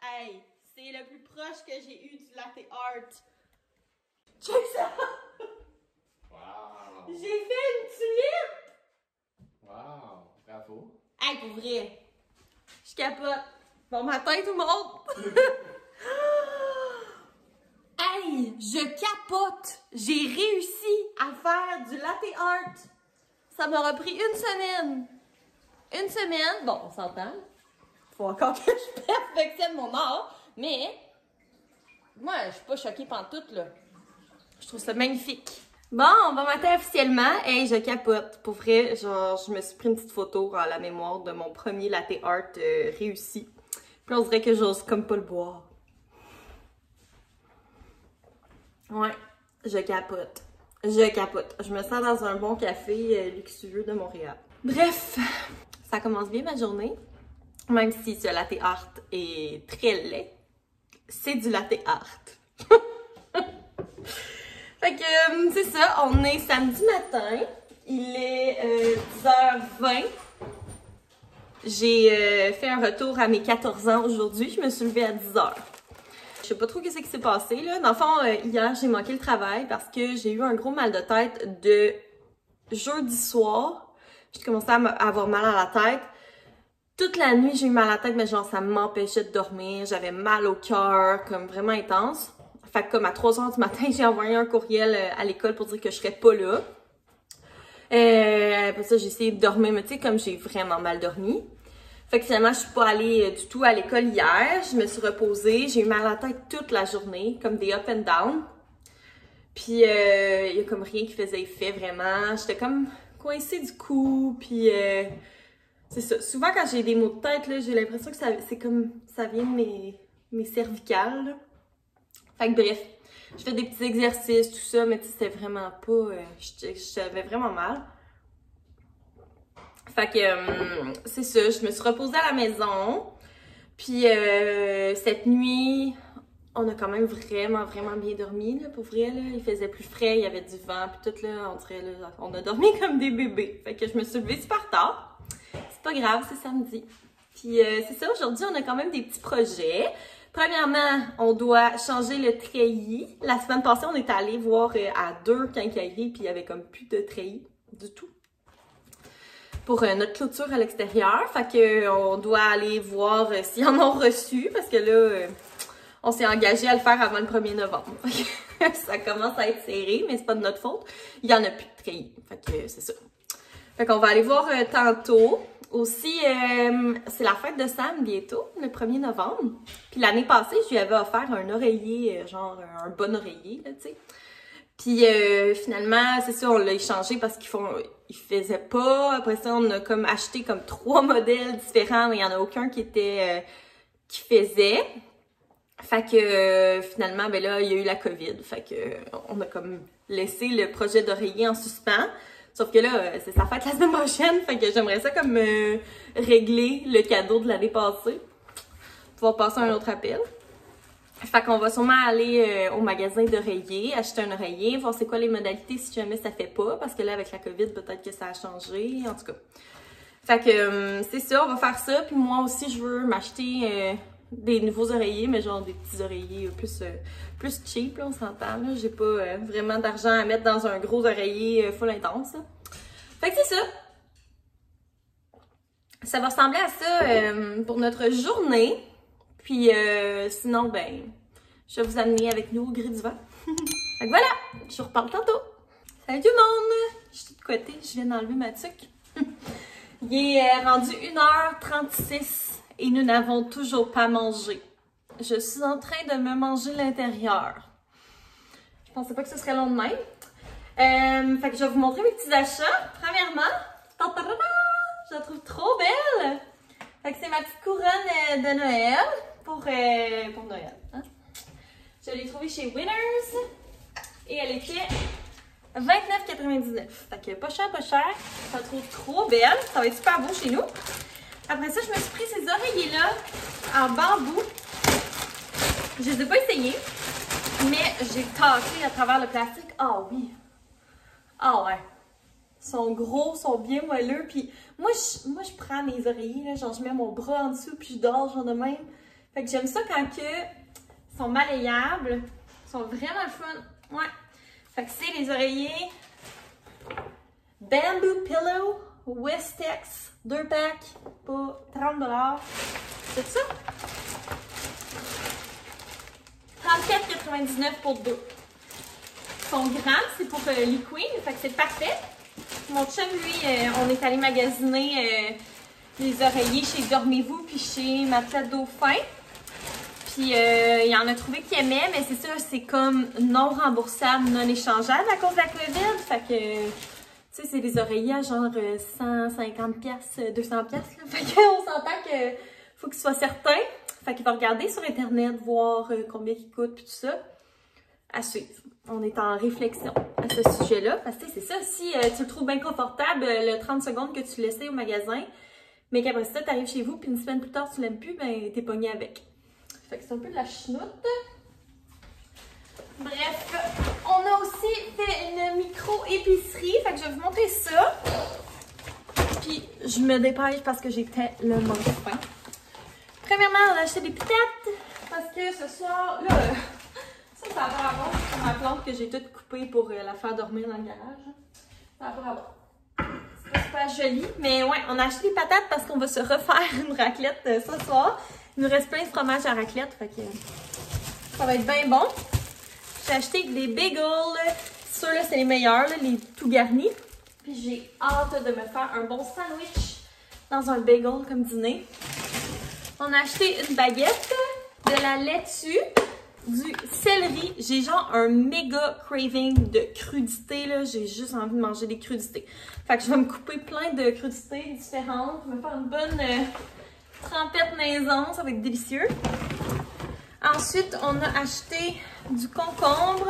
Hey, c'est le plus proche que j'ai eu du latte art. Check ça! Wow! J'ai fait une tulipe! Wow! Bravo! Hey, pour vrai! Je capote! Bon matin tout le monde! Hey! Je capote! J'ai réussi à faire du latte art! Ça m'aura pris une semaine! Une semaine! Bon, on s'entend. Faut encore que je perfectionne mon art, mais moi, je suis pas choquée pantoute, là. Je trouve ça magnifique. Bon, bon matin officiellement. Hey, je capote. Pour vrai, genre, je me suis pris une petite photo à la mémoire de mon premier latte art réussi. Puis on dirait que j'ose comme pas le boire. Ouais, je capote. Je capote. Je me sens dans un bon café luxueux de Montréal. Bref, ça commence bien ma journée. Même si ce latte art est très laid, c'est du latte art. Fait que c'est ça, on est samedi matin, il est 10h20. J'ai fait un retour à mes 14 ans aujourd'hui, je me suis levée à 10h. Je sais pas trop ce qui s'est passé là. Dans le fond, hier j'ai manqué le travail parce que j'ai eu un gros mal de tête de jeudi soir. J'ai commencé à avoir mal à la tête. Toute la nuit j'ai eu mal à la tête, mais genre ça m'empêchait de dormir. J'avais mal au cœur, comme vraiment intense. Fait que comme à 3h du matin, j'ai envoyé un courriel à l'école pour dire que je serais pas là. Après ça, j'ai essayé de dormir, mais tu sais, comme j'ai vraiment mal dormi. Fait que finalement, je suis pas allée du tout à l'école hier. Je me suis reposée. J'ai eu mal à la tête toute la journée, comme des up and down. Puis, il y a comme rien qui faisait effet, vraiment. J'étais comme coincée du cou, puis... c'est ça. Souvent, quand j'ai des maux de tête, là, j'ai l'impression que c'est comme... ça vient de mes cervicales, là. Fait que bref, je fais des petits exercices, tout ça, mais tu sais, c'était vraiment pas... j'avais vraiment mal. Fait que c'est ça, je me suis reposée à la maison. Puis cette nuit, on a quand même vraiment bien dormi, là, pour vrai, là. Il faisait plus frais, il y avait du vent, puis tout, là, on dirait, là, on a dormi comme des bébés. Fait que je me suis levée super tard. C'est pas grave, c'est samedi. Puis c'est ça, aujourd'hui, on a quand même des petits projets. Premièrement, on doit changer le treillis. La semaine passée, on est allé voir à 2 quincailleries, puis il y avait comme plus de treillis du tout pour notre clôture à l'extérieur. Fait que on doit aller voir s'ils en ont reçu, parce que là, on s'est engagé à le faire avant le 1er novembre. Fait que ça commence à être serré, mais c'est pas de notre faute. Il y en a plus de treillis. Fait que c'est ça. Fait qu'on va aller voir tantôt. Aussi, c'est la fête de Sam bientôt, le 1er novembre. Puis l'année passée, je lui avais offert un oreiller, genre un bon oreiller, là, tu sais. Puis finalement, c'est ça, on l'a échangé parce qu'ils faisaient pas. Après ça, on a comme acheté comme 3 modèles différents, mais il y en a aucun qui faisait. Fait que finalement, ben là, il y a eu la COVID. Fait que on a comme laissé le projet d'oreiller en suspens. Sauf que là, c'est sa fête la semaine prochaine, fait que j'aimerais ça comme régler le cadeau de l'année passée. Pouvoir passer un autre appel. Fait qu'on va sûrement aller au magasin d'oreillers, acheter un oreiller, voir c'est quoi les modalités si jamais ça fait pas, parce que là, avec la COVID, peut-être que ça a changé, en tout cas. Fait que c'est ça, on va faire ça, puis moi aussi, je veux m'acheter des nouveaux oreillers, mais genre des petits oreillers plus cheap, là, on s'entend, là. J'ai pas vraiment d'argent à mettre dans un gros oreiller full intense, là. Fait que c'est ça. Ça va ressembler à ça pour notre journée. Puis sinon, ben, je vais vous amener avec nous au gré du vent. Fait que voilà, je vous reparle tantôt. Salut tout le monde! Je suis de côté, je viens d'enlever ma tuque. Il est rendu 1h36. Et nous n'avons toujours pas mangé. Je suis en train de me manger l'intérieur. Je pensais pas que ce serait long de même. Fait que je vais vous montrer mes petits achats. Premièrement, je la trouve trop belle. Fait que c'est ma petite couronne de Noël pour Noël. Hein? Je l'ai trouvée chez Winners et elle était 29,99. Fait que pas cher. Je la trouve trop belle. Ça va être super beau chez nous. Après ça, je me suis pris ces oreillers-là en bambou. Je les ai pas essayés, mais j'ai tassé à travers le plastique. Ah oui! Ah ouais! Ils sont gros, sont bien moelleux. Puis moi, je prends mes oreillers, là, genre je mets mon bras en dessous puis je dors genre de même. Fait que j'aime ça quand ils sont malléables. Ils sont vraiment fun. Ouais. Fait que c'est les oreillers Bamboo Pillow Westex 2 packs pour 30$. C'est ça? 34,99$ pour 2. Ils sont grands, c'est pour les queens, fait que c'est parfait. Mon chum, lui, on est allé magasiner les oreillers chez Dormez-vous puis chez Matelas Dauphin. Puis il en a trouvé qu'il aimait, mais c'est ça, c'est comme non remboursable, non échangeable à cause de la COVID. Fait que, tu sais, c'est des oreillers à genre 150$, 200$. Fait qu'on s'entend que faut qu'il soit certain. Fait qu'il va regarder sur Internet, voir combien il coûte puis tout ça. À suivre. On est en réflexion à ce sujet-là. Parce que c'est ça, si tu le trouves bien confortable, le 30 secondes que tu laissais au magasin, mais qu'après ça, tu arrives chez vous, puis une semaine plus tard, tu l'aimes plus, ben t'es pogné avec. Fait que c'est un peu de la chenoute. Bref, on a aussi fait une micro-épicerie. Fait que je vais vous montrer ça. Puis je me dépêche parce que j'ai tellement faim. Premièrement, on a acheté des pitates parce que ce soir, là, ça va avoir sur ma plante que j'ai toute coupée pour la faire dormir dans le garage. Ça va avoir. C'est pas joli, mais ouais, on a acheté des patates parce qu'on va se refaire une raclette ce soir. Il nous reste plein de fromage à raclette, fait que ça va être bien bon. J'ai acheté des bagels. Ceux-là, c'est les meilleurs, là, les tout garnis. Puis j'ai hâte de me faire un bon sandwich dans un bagel comme dîner. On a acheté une baguette, de la laitue, du céleri. J'ai genre un méga craving de crudité, là. J'ai juste envie de manger des crudités. Fait que je vais me couper plein de crudités différentes. Je vais me faire une bonne trempette maison. Ça va être délicieux. Ensuite, on a acheté du concombre,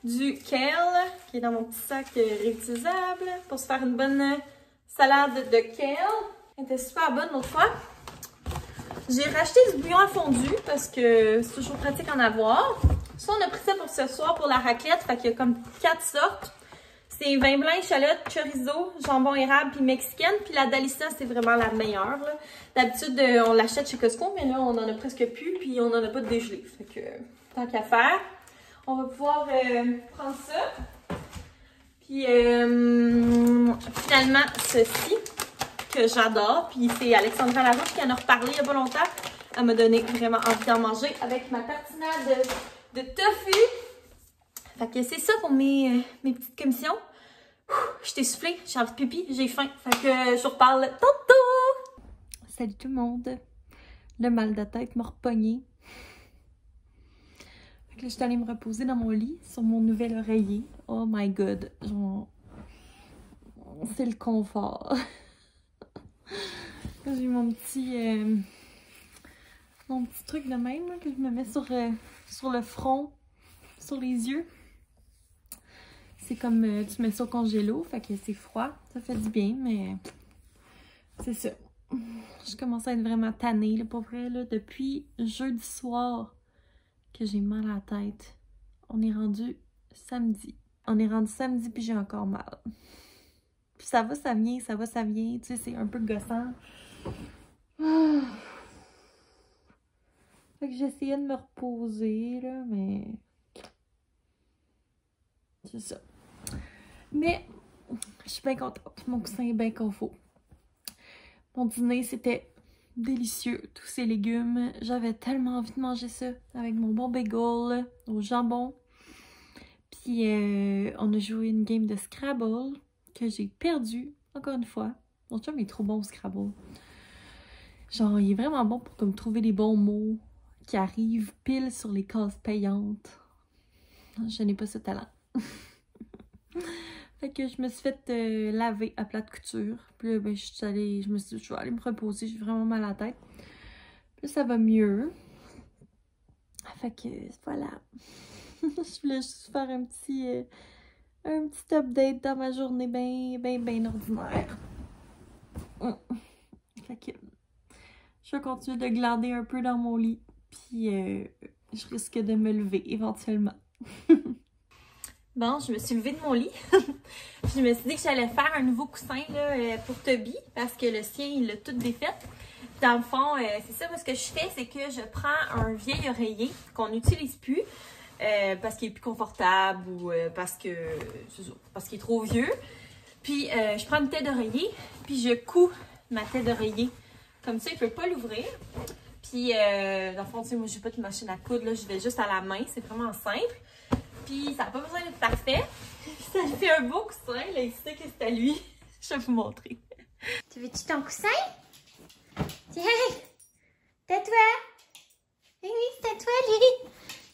du kale, qui est dans mon petit sac réutilisable, pour se faire une bonne salade de kale. Elle était super bonne l'autre fois. J'ai racheté du bouillon à fondu parce que c'est toujours pratique en avoir. Ça, on a pris ça pour ce soir pour la raclette. Fait qu'il y a comme 4 sortes. C'est vin blanc, échalote, chorizo, jambon érable puis mexicaine. Puis la Dalisa, c'est vraiment la meilleure. D'habitude, on l'achète chez Costco, mais là, on en a presque plus. Puis on en a pas de dégelé. Fait que, tant qu'à faire, on va pouvoir prendre ça. Puis finalement, ceci que j'adore. Puis c'est Alexandra Larouche qui en a reparlé il y a pas longtemps. Elle m'a donné vraiment envie d'en manger avec ma tartinade de tofu. Fait que c'est ça pour mes petites commissions. Je t'ai soufflé, j'ai envie de pipi, j'ai faim. Fait que je vous reparle tantôt! Salut tout le monde! Le mal de tête m'a repogné. Fait que là, je suis allée me reposer dans mon lit, sur mon nouvel oreiller. Oh my god! C'est le confort. J'ai mon petit truc de même là, que je me mets sur le front, sur les yeux. C'est comme tu mets ça au congélo, fait que c'est froid, ça fait du bien, mais c'est ça. Je commence à être vraiment tannée, là, pour vrai, là, depuis jeudi soir que j'ai mal à la tête. On est rendu samedi. Puis j'ai encore mal. Puis ça va, ça vient, ça va, ça vient. Tu sais, c'est un peu gossant. Fait que j'essayais de me reposer, là, mais c'est ça. Mais je suis bien contente. Mon coussin est bien confort. Mon dîner, c'était délicieux. Tous ces légumes. J'avais tellement envie de manger ça avec mon bon bagel au jambon. Puis on a joué une game de Scrabble que j'ai perdu encore une fois. Mon chum est trop bon au Scrabble. Genre, il est vraiment bon pour comme trouver les bons mots qui arrivent pile sur les cases payantes. Je n'ai pas ce talent. Fait que je me suis fait laver à plate couture. Puis là, ben, je me suis dit, je vais aller me reposer. J'ai vraiment mal à la tête. Puis là, ça va mieux. Fait que voilà. Je voulais juste faire un petit update dans ma journée bien ordinaire. Fait que je vais continuer de glander un peu dans mon lit. Puis je risque de me lever éventuellement. Bon, je me suis levée de mon lit. Puis je me suis dit que j'allais faire un nouveau coussin là, pour Toby parce que le sien, il l'a tout défait. Dans le fond, c'est ça, moi, ce que je fais, c'est que je prends un vieil oreiller qu'on n'utilise plus parce qu'il est plus confortable ou parce qu'il est trop vieux. Puis je prends une tête d'oreiller, puis je couds ma tête d'oreiller. Comme ça, il ne peut pas l'ouvrir. Puis dans le fond, tu sais, moi, je n'ai pas de machine à coudre, là, je vais juste à la main, c'est vraiment simple. Puis ça n'a pas besoin d'être parfait. Ça fait un beau coussin, là, il sait que c'est à lui. Je vais vous montrer. Tu veux-tu ton coussin? Tiens, c'est à toi. Oui, c'est à toi, lui.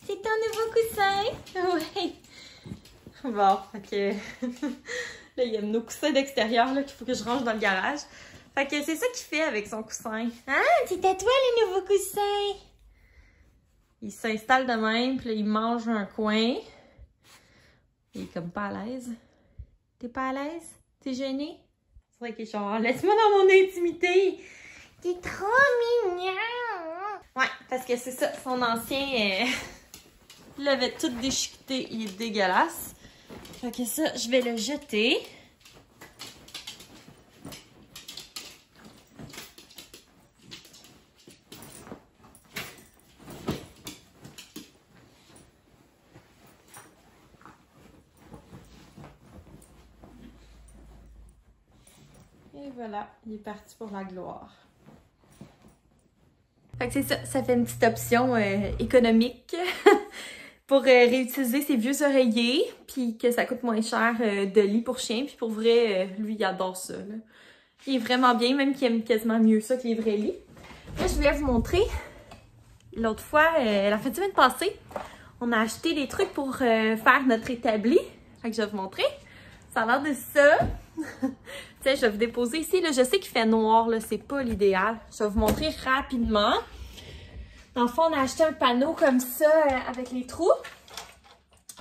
C'est ton nouveau coussin. Oui. Bon, fait que là, il y a nos coussins d'extérieur qu'il faut que je range dans le garage. Fait que c'est ça qu'il fait avec son coussin. Ah, c'est à toi, le nouveau coussin. Il s'installe de même, puis là, il mange un coin. Il est comme pas à l'aise. T'es pas à l'aise? T'es gêné? C'est vrai qu'il est genre, laisse-moi dans mon intimité. T'es trop mignon. Ouais, parce que c'est ça, son ancien, il l'avait tout déchiqueté, il est dégueulasse. Fait que ça, je vais le jeter. Et voilà, il est parti pour la gloire. Fait que c'est ça, ça fait une petite option économique pour réutiliser ses vieux oreillers, puis que ça coûte moins cher de lit pour chien, puis pour vrai, lui, il adore ça. Là. Il est vraiment bien, même qu'il aime quasiment mieux ça que les vrais lits. Là, je voulais vous montrer, l'autre fois, la fin de semaine passée, on a acheté des trucs pour faire notre établi. Fait que je vais vous montrer. Ça a l'air de ça. Tiens, je vais vous déposer ici. Là, je sais qu'il fait noir, là, c'est pas l'idéal. Je vais vous montrer rapidement. Dans le fond, on a acheté un panneau comme ça avec les trous.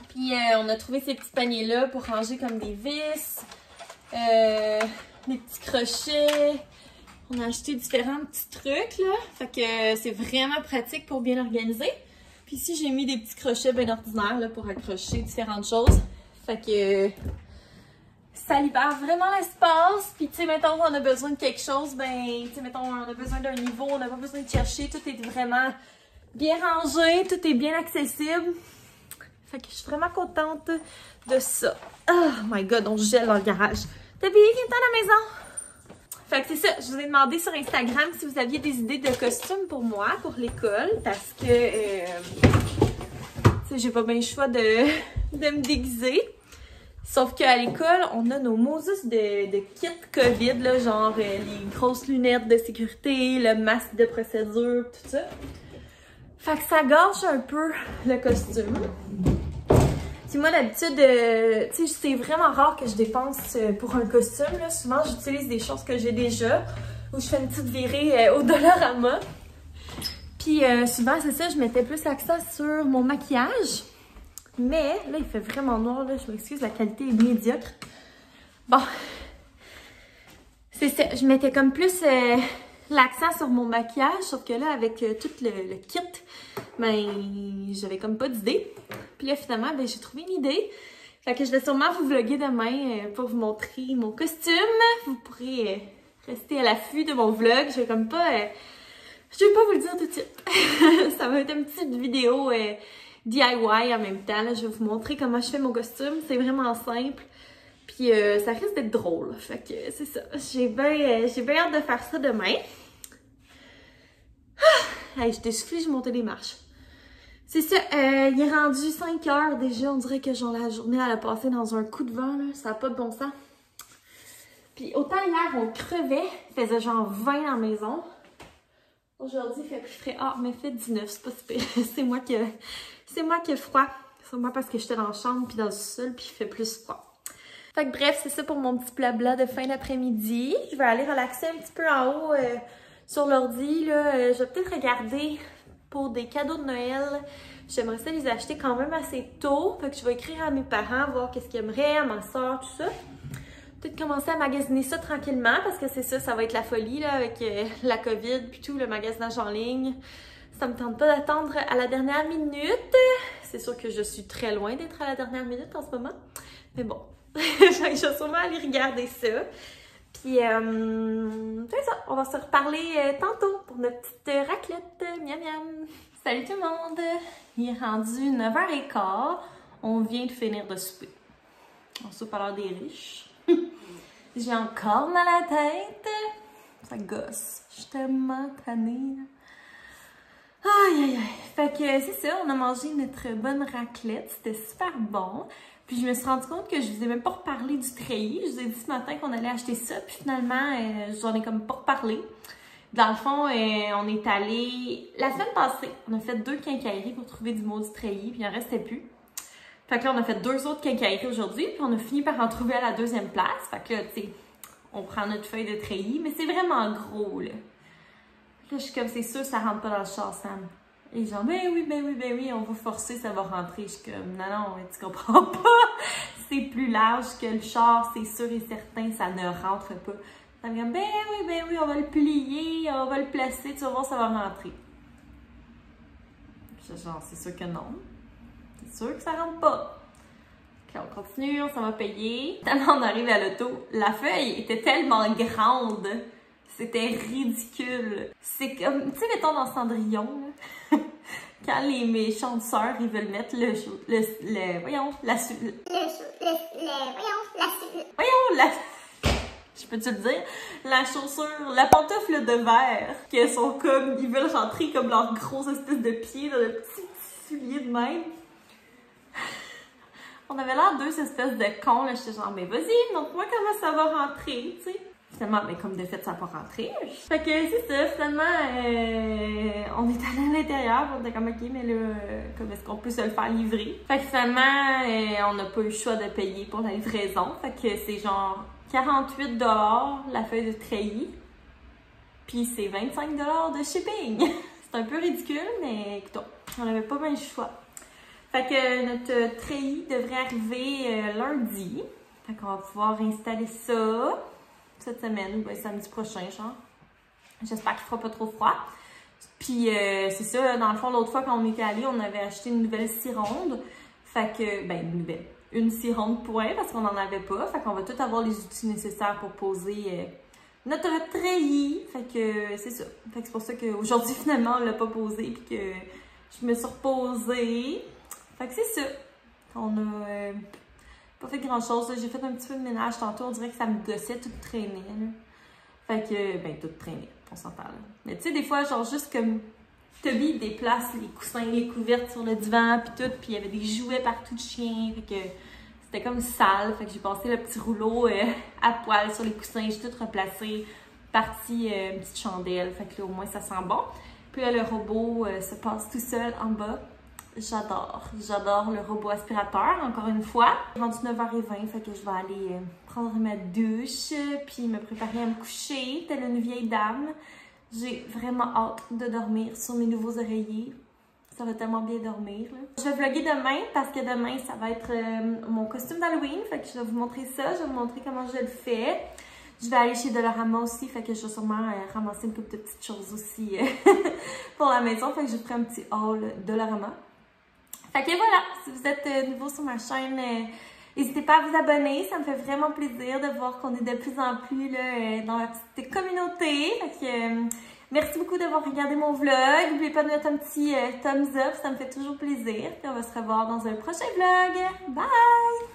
Puis on a trouvé ces petits paniers-là pour ranger comme des vis, des petits crochets. On a acheté différents petits trucs, là. Fait que c'est vraiment pratique pour bien organiser. Puis ici, j'ai mis des petits crochets bien ordinaires là, pour accrocher différentes choses. Fait que ça libère vraiment l'espace. Puis tu sais, mettons, on a besoin de quelque chose, ben, tu sais, mettons, on a besoin d'un niveau, on n'a pas besoin de chercher. Tout est vraiment bien rangé, tout est bien accessible. Fait que je suis vraiment contente de ça. Oh my god, on gèle dans le garage. Toby, viens-t'en à la maison. Fait que c'est ça, je vous ai demandé sur Instagram si vous aviez des idées de costumes pour moi, pour l'école, parce que, tu sais, j'ai pas bien le choix de me déguiser. Sauf qu'à l'école, on a nos Moses de kit COVID, là, genre les grosses lunettes de sécurité, le masque de procédure, tout ça. Fait que ça gâche un peu le costume. Puis moi, d'habitude, tu sais, c'est vraiment rare que je dépense pour un costume, là. Souvent, j'utilise des choses que j'ai déjà, ou je fais une petite virée au Dollarama. Puis souvent, c'est ça, je mettais plus l'accent sur mon maquillage. Mais là, il fait vraiment noir, là. Je m'excuse, la qualité est médiocre. Bon. C'est ça, je mettais comme plus l'accent sur mon maquillage, sauf que là, avec tout le kit, ben, j'avais comme pas d'idée. Puis là, finalement, ben, j'ai trouvé une idée. Fait que je vais sûrement vous vlogger demain pour vous montrer mon costume. Vous pourrez rester à l'affût de mon vlog. Je vais comme pas... je vais pas vous le dire tout de suite. Ça va être une petite vidéo... DIY en même temps. Là, je vais vous montrer comment je fais mon costume. C'est vraiment simple. Puis ça risque d'être drôle. Fait que c'est ça. J'ai bien hâte de faire ça demain. Ah! Hey, j'étais soufflée, je montais des marches. C'est ça. Il est rendu 5 heures déjà. On dirait que genre la journée elle a passé dans un coup de vent. Là. Ça n'a pas de bon sens. Puis autant hier on crevait. Il faisait genre 20 dans la maison. Aujourd'hui, il fait plus frais. Ah, mais il fait 19, c'est pas super. C'est moi qui ai froid. C'est moi parce que j'étais dans la chambre puis dans le sol puis il fait plus froid. Fait que bref, c'est ça pour mon petit blabla de fin d'après-midi. Je vais aller relaxer un petit peu en haut sur l'ordi. Je vais peut-être regarder pour des cadeaux de Noël. J'aimerais ça les acheter quand même assez tôt. Fait que je vais écrire à mes parents, voir qu'est-ce qu'ils aimeraient, à ma soeur, tout ça. Peut-être commencer à magasiner ça tranquillement parce que c'est ça, ça va être la folie là, avec la COVID puis tout, le magasinage en ligne. Ça me tente pas d'attendre à la dernière minute. C'est sûr que je suis très loin d'être à la dernière minute en ce moment. Mais bon, je vais sûrement aller regarder ça. Puis, c'est ça, on va se reparler tantôt pour notre petite raclette. Miam miam! Salut tout le monde! Il est rendu 9h15. On vient de finir de souper. On soupe à l'heure des riches. J'ai encore mal à la tête. Ça gosse. Je suis tellement tannée. Aïe aïe aïe. Fait que c'est ça, on a mangé notre bonne raclette. C'était super bon. Puis je me suis rendu compte que je vous ai même pas reparlé du treillis. Je vous ai dit ce matin qu'on allait acheter ça. Puis finalement, j'en ai comme pas reparlé. Dans le fond, on est allé... La semaine passée, on a fait 2 quincailleries pour trouver du maudit treillis. Puis il en restait plus. Fait que là, on a fait 2 autres quincailleries aujourd'hui. Puis on a fini par en trouver à la 2e place. Fait que là, tu sais, on prend notre feuille de treillis. Mais c'est vraiment gros, là. Là, je suis comme, c'est sûr, ça rentre pas dans le char, Sam. Et genre, ben oui, on va forcer, ça va rentrer. Je suis comme, non, tu comprends pas. C'est plus large que le char, c'est sûr et certain, ça ne rentre pas. Ça me dit, ben oui, on va le plier, on va le placer, tu vas voir, ça va rentrer. Puis genre, c'est sûr que non. C'est sûr que ça rentre pas. Puis on continue, on s'en va payer. Tellement on arrive à l'auto, la feuille était tellement grande. C'était ridicule. C'est comme, tu sais, mettons dans Cendrillon, là, quand les méchantes sœurs, ils veulent mettre je peux te le dire, la chaussure, la pantoufle de verre, qu'elles sont comme, ils veulent rentrer comme leur grosse espèce de pied dans le petit soulier de même. On avait l'air 2 espèces de cons, là, j'étais genre, mais vas-y, montre-moi comment ça va rentrer, tu sais. Finalement, mais comme de fait, ça n'a pas rentré. Fait que c'est ça, finalement, on est allé à l'intérieur, on était comme ok, mais là, comme est-ce qu'on peut se le faire livrer? Fait que finalement, on n'a pas eu le choix de payer pour la livraison. Fait que c'est genre 48$ la feuille de treillis. Puis c'est 25$ de shipping. C'est un peu ridicule, mais écoute, on n'avait pas bien le choix. Fait que notre treillis devrait arriver lundi. Fait qu'on va pouvoir installer ça cette semaine, ben, samedi prochain, genre. J'espère qu'il fera pas trop froid. Puis, c'est ça, dans le fond, l'autre fois, quand on était allé, on avait acheté une nouvelle scie ronde. Fait que, ben, une scie ronde point, parce qu'on n'en avait pas. Fait qu'on va tout avoir les outils nécessaires pour poser notre treillis. Fait que, c'est ça. Fait que c'est pour ça qu'aujourd'hui, finalement, on l'a pas posé, puis que je me suis reposée. Fait que c'est ça. On a... pas fait grand chose, j'ai fait un petit peu de ménage tantôt, on dirait que ça me gossait, tout traînait, là. Fait que, ben, tout traînait, on s'entend, là. Mais tu sais, des fois, genre, juste comme Toby déplace les coussins, les couvertes sur le divan, puis tout, puis il y avait des jouets partout de chien, fait que c'était comme sale, fait que j'ai passé le petit rouleau à poil sur les coussins, j'ai tout replacé, parti une petite chandelle, fait que là, au moins, ça sent bon. Puis là, le robot se passe tout seul en bas. J'adore le robot aspirateur, encore une fois. Il est rendu 9h20, fait que je vais aller prendre ma douche, puis me préparer à me coucher, telle une vieille dame. J'ai vraiment hâte de dormir sur mes nouveaux oreillers. Ça va tellement bien dormir, là. Je vais vlogger demain, parce que demain, ça va être mon costume d'Halloween, fait que je vais vous montrer ça, je vais vous montrer comment je le fais. Je vais aller chez Dollarama aussi, fait que je vais sûrement ramasser une couple de petites choses aussi pour la maison, fait que je ferai un petit haul Dollarama. Fait que voilà, si vous êtes nouveau sur ma chaîne, n'hésitez pas à vous abonner. Ça me fait vraiment plaisir de voir qu'on est de plus en plus là, dans la petite communauté. Fait que merci beaucoup d'avoir regardé mon vlog. N'oubliez pas de mettre un petit thumbs up, ça me fait toujours plaisir. Puis on va se revoir dans un prochain vlog. Bye!